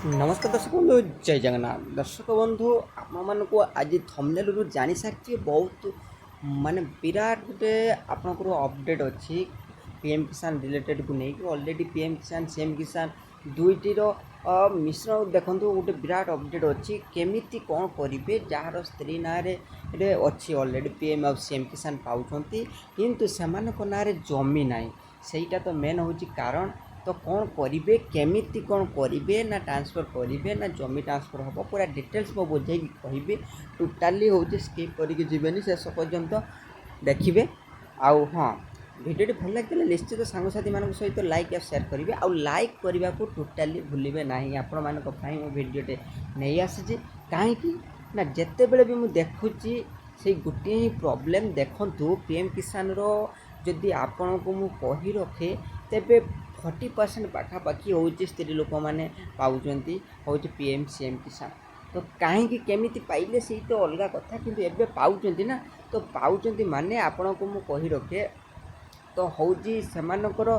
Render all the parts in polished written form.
नमस्कार दर्शक बंधु जय जगन्नाथ दर्शक बंधु आम मान आज थंबनेल जानी सारी बहुत माने विराट गोटे आपंकर अपडेट अच्छी पीएम किसान रिलेटेड को लेकिन ऑलरेडी पीएम किसान सीएम किसान दुईटर मिश्रण देखो गोटे विराट अपडेट अच्छी केमिति कौन करेंगे जार स्त्री ना अच्छी ऑलरेडी पीएम और सीएम किसान पाँच किंतु से ना जमी ना सहीटा तो मेन हूँ कारण तो कौन करेंगे केमिति कौन करेंगे ना ट्रांसफर करेंगे ना जमी ट्रांसफर हम पूरा डिटेल्स मो बुझे कहि टोटाली हूँ स्किप करके जीवेनि शेष पर्यंत देखिए आउ हाँ भिडियो भल लगे निश्चित सांगसाथी मान सहित लाइक या शेयर करेंगे आउ लाइक करने को टोटाली भूलें ना आपण मान मो भिडियोटे नहीं आसी कहीं ना जिते बड़े भी मुझे देखुची से गोटे ही प्रोब्लेम देखूँ पीएम किसान जदि आपण को मु कही रखे तेबे 40% पाखापाखि हूँ स्त्री लोक मैंने पाँच हूँ पीएम सीएम किसान तो कहीं केमिति पाइले से तो अलग कथा किंतु एबे पाँच ना तो पाँच माने आपण को मु कही रखे तो हूँ सेमानकर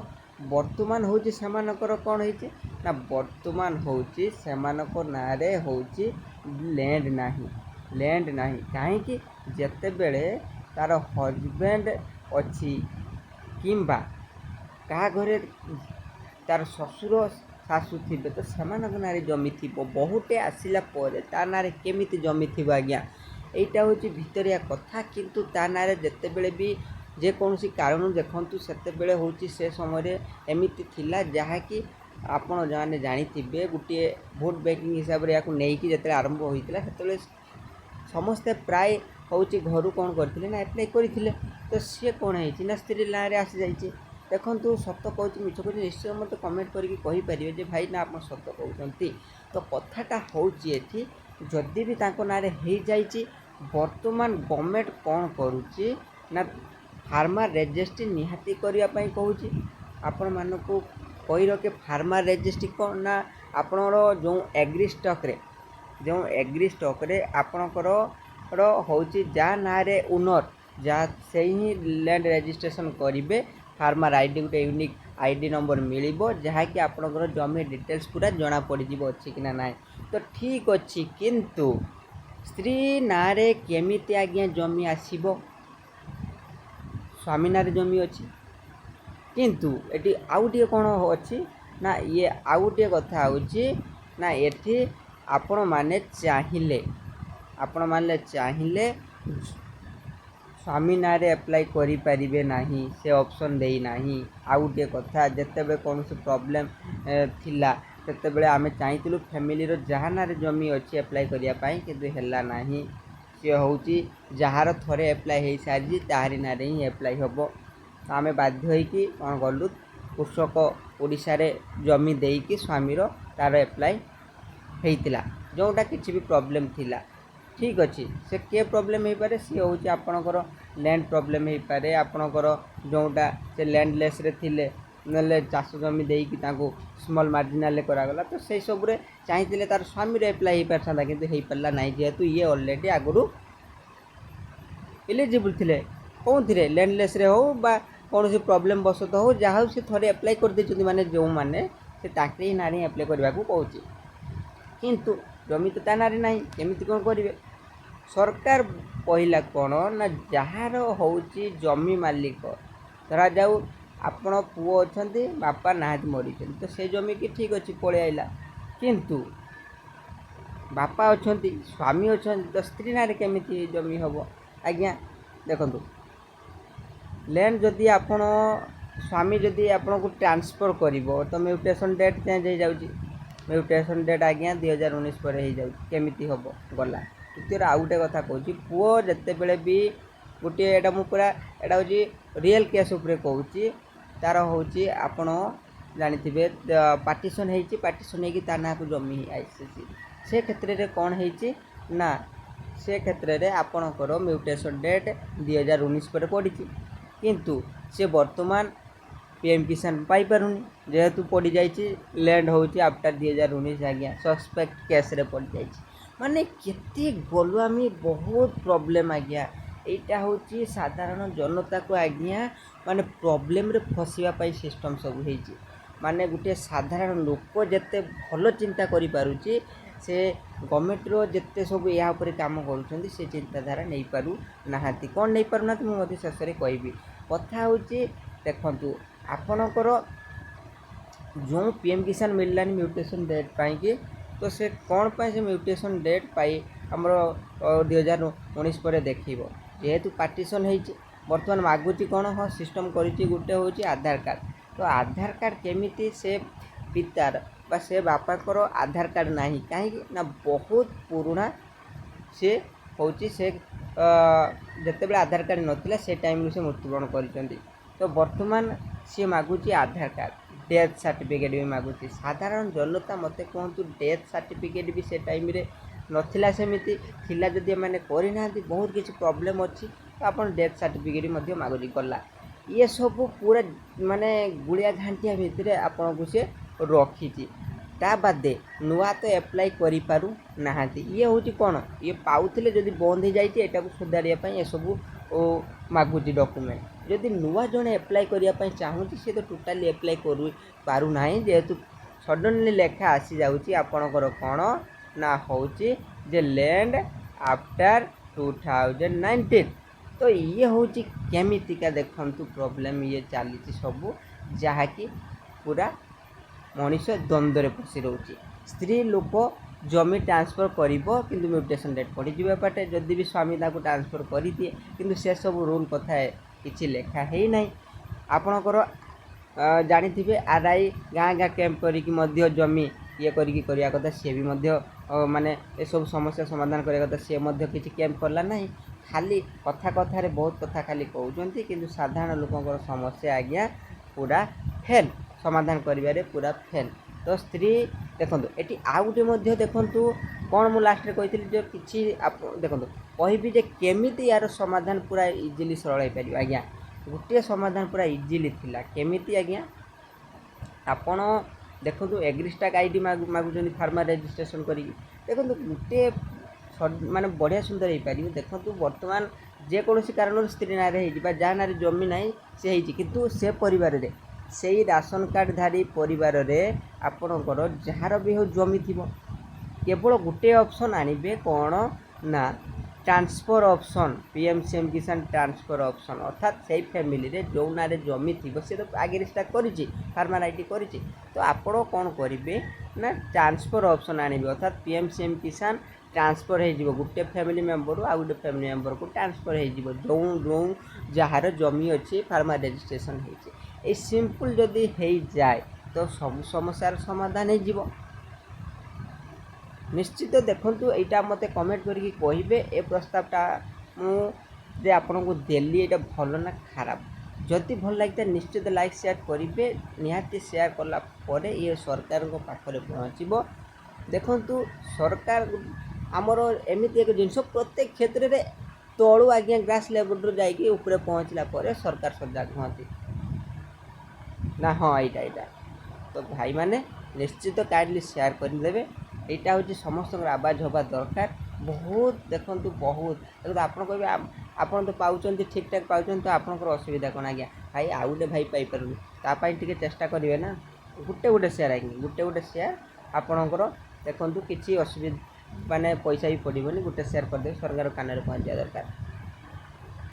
वर्तमान हूँ सेमानकर कौन है ना वर्तमान हूँ सेमानकर नारे हूँ लैंड नाही कहीं जिते बेले तार हजबैंड अच्छी किंबा क्या घरे तार ससुर शाशु थे तो से ना जमी थी बहुटे आसला ता ना केमी जमी थी आज्ञा यहाँ हूँ भितरिया कथा किंतु ता ना जिते बड़े भी जेकोसी कारण देखूँ से हूँ से समय एमती थिला जहाँकि आपण जो जानी गोटे भोट बैंकिंग हिसाब से या जो आरंभ होता से समस्ते प्राय हूँ घर कौन करते ना एप्लाई करते तो सी कौन है स्त्री ना आसी जाइए देखो सत कहूँ मिछ कहूँ निश्चय मत कमेंट करके जे भाई ना आप सत कहते तो कथाटा हूँ ये जदि भी ना हो जाइए बर्तमान गवर्नमेंट कौन करुच्ची ना फार्मर रेजिस्ट्री निहाती करने कहूँ आपण मानक कही रखे फार्मर रेजिस्ट्री कौन ना आपणर जो एग्री स्टक रे जो एग्री स्टक रे आपणकर हूँ जहाँ ना ओनर जहाँ से ही लैंड रजिस्ट्रेशन करेंगे फार्मर आईडी गोटे यूनिक आईडी नंबर मिल जहाँकि आपणकर जमी डिटेल्स पूरा जना पड़ अच्छी कि ना तो ठीक अच्छी किंतु स्त्री ना केमिति आज्ञा जमी आसब स्वामी ना जमी अच्छी किंतु ये आउ टे कौन अच्छी ना ये आउ टे कथा हूँ ना ये आपण मैंने चाहिए स्वामी ना एप्लाई करें ना से ऑप्शन दे ना आउ टे कथा जिते कौन से प्रोब्लेम थिला से आम चाहूँ फैमिली जहाँ ना जमी अच्छी एप्लाई करने कि है ना सी हूँ जार थरे एप्लाई हो सारी ताहारी ना ही एप्लाई हम आम बाध्य कौन गलु कृषक ओडिशा रे जमी देकी स्वामीर तार एप्लाई होता जोटा किसी भी प्रोब्लेम थिला ठीक अच्छे से के प्रोब्लेम हो पारे सी हूँ आपणकर लैंड प्रोब्लेम हो पारे आपणकर जोटा से लैंडलेस रे थिले ना चाष जमी देकी स्मॉल मार्जिनाल करागला तो से सब चाहिए तार स्वामी एप्लाई हो पारता कि हो पारा ना जेहेतु ये ऑलरेडी आगु एलिजिबल थे कौन थे लैंडलेस रे हो बा कौन प्रोब्लेम बसत हो जहाँ से थोड़े एप्लाई कर दे माने जो मैंने से ताकि ना एप्लाई करने को कहूँ किंतु जमी तो ताना ना केमिति कौन करेंगे सरकार कहला कौन ना जार हूँ जमी मालिक धरा जाऊ आपण पुओ अच्छा बापा ना मरी तो से जमी की ठीक अच्छे पलि आइला किंतु बापा अच्छा स्वामी अच्छा तो स्त्री ना केमिति जमी हम आज्ञा देखु लैंड जदि आपण स्वामी जदि आपन को ट्रांसफर कर तो म्यूटेशन डेट चेंज हो जाऊँगी म्यूटेशन डेट आज्ञा 2019 पर हो जाऊँ केमिति हम गला द्वितीय आउ गोटे कथा कहूँ पुओ जिते बड़े भी गोटे यहाँ मुझे पूरा यहाँ हूँ रियल केस उपर कहूँ तार हूँ आपण जानी पार्टीशन हो पार्टीशन हो ना को जमी आईसी से क्षेत्र में कौन है ना से क्षेत्र में आपणकर म्यूटेशन डेट 2019 पर पड़ी किंतु से वर्तमान पीएम किसान पाइपारूनी जेहेतु पड़ जाइए लैंड हूँ आफ्टर 2019 आज्ञा सस्पेक्ट केस रे पड़ जाइए माने केते गलुआमी बहुत प्रोब्लेम आज्ञा यहाँ हूँ साधारण जनता को आज्ञा माने प्रोब्लेम रे फसवाई सिस्टम सब हो ମାନେ ଗୋଟିଏ ସାଧାରଣ ଲୋକ ଯେତେ ଭଲ ଚିନ୍ତା କରିପାରୁଛି ସେ ଗଭର୍ଣ୍ଣମେଣ୍ଟର ଯେତେ ସବୁ ଏହା ଉପରେ କାମ କରୁଛନ୍ତି ସେ ଚିନ୍ତାଧାରା ନେଇପାରୁନାହାନ୍ତି। କ'ଣ ନେଇପାରୁନାହାନ୍ତି ମୁଁ ମଧ୍ୟ ଶେଷରେ କହିବି। କଥା ହେଉଛି ଦେଖନ୍ତୁ ଆପଣଙ୍କର ଯେଉଁ PM କିଷାନ ମିଳିଲାନି ମ୍ୟୁଟେସନ୍ ଡେଟ୍ ପାଇଁକି, ତ ସେ କ'ଣ ପାଇଁ ସେ ମ୍ୟୁଟେସନ୍ ଡେଟ୍ ପାଇ ଆମର 2019 ପରେ ଦେଖିବ। ଯେହେତୁ ପାର୍ଟିସନ୍ ହେଇଛି ବର୍ତ୍ତମାନ ମାଗୁଛି କ'ଣ, ହଁ ସିଷ୍ଟମ୍ କରିଛି ଗୋଟେ ହେଉଛି ଆଧାର କାର୍ଡ଼। ତ ଆଧାର କାର୍ଡ଼ କେମିତି ସେ ପିତାର ବା ସେ ବାପାଙ୍କର ଆଧାର କାର୍ଡ଼ ନାହିଁ କାହିଁକି ନା ବହୁତ ପୁରୁଣା ସେ ହେଉଛି, ସେ ଯେତେବେଳେ ଆଧାର କାର୍ଡ଼ ନଥିଲା ସେ ଟାଇମ୍ରୁ ସେ ମୃତ୍ୟୁବରଣ କରିଛନ୍ତି। ତ ବର୍ତ୍ତମାନ ସିଏ ମାଗୁଛି ଆଧାର କାର୍ଡ଼, ଡେଥ୍ ସାର୍ଟିଫିକେଟ୍ ବି ମାଗୁଛି। ସାଧାରଣ ଜନତା ମୋତେ କୁହନ୍ତୁ ଡେଥ୍ ସାର୍ଟିଫିକେଟ୍ ବି ସେ ଟାଇମ୍ରେ ନଥିଲା, ସେମିତି ଥିଲା ଯଦି ଏମାନେ କରିନାହାନ୍ତି ବହୁତ କିଛି ପ୍ରୋବ୍ଲେମ୍ ଅଛି ତ ଆପଣ ଡେଥ୍ ସାର୍ଟିଫିକେଟ୍ ମଧ୍ୟ ମାଗୁଛି ଗଲା। ଇଏ ସବୁ ପୁରା ମାନେ ଗୁଳିଆ ଘାଣ୍ଟିଆ ଭିତରେ ଆପଣଙ୍କୁ ସେ ରଖିଛି। ତା ବାଦେ ନୂଆ ତ ଆପ୍ଲାଏ କରିପାରୁନାହାନ୍ତି। ଇଏ ହେଉଛି କ'ଣ, ଇଏ ପାଉଥିଲେ ଯଦି ବନ୍ଦ ହେଇଯାଇଛି ଏଟାକୁ ସୁଧାରିବା ପାଇଁ ଏସବୁ ମାଗୁଛି ଡକୁମେଣ୍ଟ। ଯଦି ନୂଆ ଜଣେ ଆପ୍ଲାଏ କରିବା ପାଇଁ ଚାହୁଁଛି ସେ ତ ଟୋଟାଲି ଆପ୍ଲାଏ କରିପାରୁନାହିଁ, ଯେହେତୁ ସଡନ୍ଲି ଲେଖା ଆସିଯାଉଛି ଆପଣଙ୍କର କ'ଣ ନା ହେଉଛି ଯେ ଲ୍ୟାଣ୍ଡ ଆଫ୍ଟର 2019। ତ ଇଏ ହେଉଛି କେମିତିକା ଦେଖନ୍ତୁ ପ୍ରୋବ୍ଲେମ୍ ଇଏ ଚାଲିଛି ସବୁ, ଯାହାକି ପୁରା ମଣିଷ ଦ୍ୱନ୍ଦ୍ୱରେ ପଶି ରହୁଛି। ସ୍ତ୍ରୀ ଲୋକ ଜମି ଟ୍ରାନ୍ସଫର୍ କରିବ କିନ୍ତୁ ମ୍ୟୁଟେସନ୍ ଡେଟ୍ ପଡ଼ିଯିବା ପାଟେ, ଯଦି ବି ସ୍ୱାମୀ ତାକୁ ଟ୍ରାନ୍ସଫର୍ କରିଦିଏ କିନ୍ତୁ ସେସବୁ ରୁଲ୍ କଥା କିଛି ଲେଖା ହେଇନାହିଁ। ଆପଣଙ୍କର ଜାଣିଥିବେ RI ଗାଁ କ୍ୟାମ୍ପ କରିକି ମଧ୍ୟ ଜମି ଇଏ କରିକି କରିବା କଥା, ସିଏ ବି ମଧ୍ୟ ମାନେ ଏସବୁ ସମସ୍ୟା ସମାଧାନ କରିବା କଥା, ସିଏ ମଧ୍ୟ କିଛି କ୍ୟାମ୍ପ କଲା ନାହିଁ। ଖାଲି କଥାରେ ବହୁତ କଥା ଖାଲି କହୁଛନ୍ତି କିନ୍ତୁ ସାଧାରଣ ଲୋକଙ୍କର ସମସ୍ୟା ଆଜ୍ଞା ପୁରା ଫେଲ୍, ସମାଧାନ କରିବାରେ ପୁରା ଫେଲ୍। ତ ସ୍ତ୍ରୀ ଦେଖନ୍ତୁ ଏଠି ଆଉ ଗୋଟେ ମଧ୍ୟ ଦେଖନ୍ତୁ କ'ଣ ମୁଁ ଲାଷ୍ଟରେ କହିଥିଲି ଯେ କିଛି ଦେଖନ୍ତୁ କହିବି ଯେ କେମିତି ୟାର ସମାଧାନ ପୁରା ଇଜିଲି ସରଳ ହେଇପାରିବ। ଆଜ୍ଞା ଗୋଟିଏ ସମାଧାନ ପୁରା ଇଜିଲି ଥିଲା, କେମିତି ଆଜ୍ଞା ଆପଣ ଦେଖନ୍ତୁ ଏଗ୍ରିଷ୍ଟାକ୍ ID ମାଗୁଛନ୍ତି ଫାର୍ମର ରେଜିଷ୍ଟ୍ରେସନ୍ କରିକି। ଦେଖନ୍ତୁ ଗୋଟିଏ ମାନେ ବଢ଼ିଆ ସୁନ୍ଦର ହେଇପାରିବ। ଦେଖନ୍ତୁ ବର୍ତ୍ତମାନ ଯେକୌଣସି କାରଣରୁ ସ୍ତ୍ରୀ ନାଁରେ ହେଇଛି ବା ଯାହା ନାଁରେ ଜମି ନାହିଁ ସେ ହେଇଛି, କିନ୍ତୁ ସେ ପରିବାରରେ ସେଇ ରାସନ କାର୍ଡ଼ଧାରୀ ପରିବାରରେ ଆପଣଙ୍କର ଯାହାର ବି ହେଉ ଜମି ଥିବ, କେବଳ ଗୋଟିଏ ଅପସନ୍ ଆଣିବେ କ'ଣ ନା ट्रांसफर ऑप्शन पीएम किसान ट्रांसफर ऑप्शन अर्थात से फैमिली रे जो नारे जमी थी सी तो आगे रेजिस्टर करी फार्मर आईडी करी तो आपण कौन करेंगे ना ट्रांसफर ऑप्शन आने अर्थात पीएम किसान ट्रांसफर हो गोटे फैमिली मेंबर आ गोटे फैमिली मेंबर को ट्रांसफर हो जो जो जार जमी अच्छी फार्मर रेजिस्ट्रेशन हो सिंपल जदि हो जाए तो सब समस्यार समाधान हो निश्चित देखूँ यहाँ मत कमेंट करके कहे ए प्रस्तावटा मुझे आपन को देली ये भल ना खराब जदि भल लगे निश्चित लाइक शेयर करेंगे निहाती शेयर कलापर ये सरकार पाखे पहुँचब देखूँ सरकार आमर एमती एक जिनस प्रत्येक क्षेत्र में तलू आज्ञा ग्रास लेवल जाकि ऊपर पहुँचला सरकार सजग हाँ ना हाँ यहाँ तो भाई मैंने निश्चित काइंडली शेयर करदे यहाँ हूँ समस्त आवाज हवा दरकार बहुत देखूँ बहुत आपड़ कहे आप तो पाँच ठीक ठाक पाँच तो आपंकर असुविधा कौन आज्ञा भाई आउ गोटे भाई पाइपारूनी तापाई टे चेष्टा करेंगे ना गोटे गोटे शेयर आएंगे गोटे गोटे शेयर आपणकर देखूँ किसी असुविधा माने पैसा भी पड़ोनी गोटे शेयर करदे सरकार कान पहुँचा दरकार।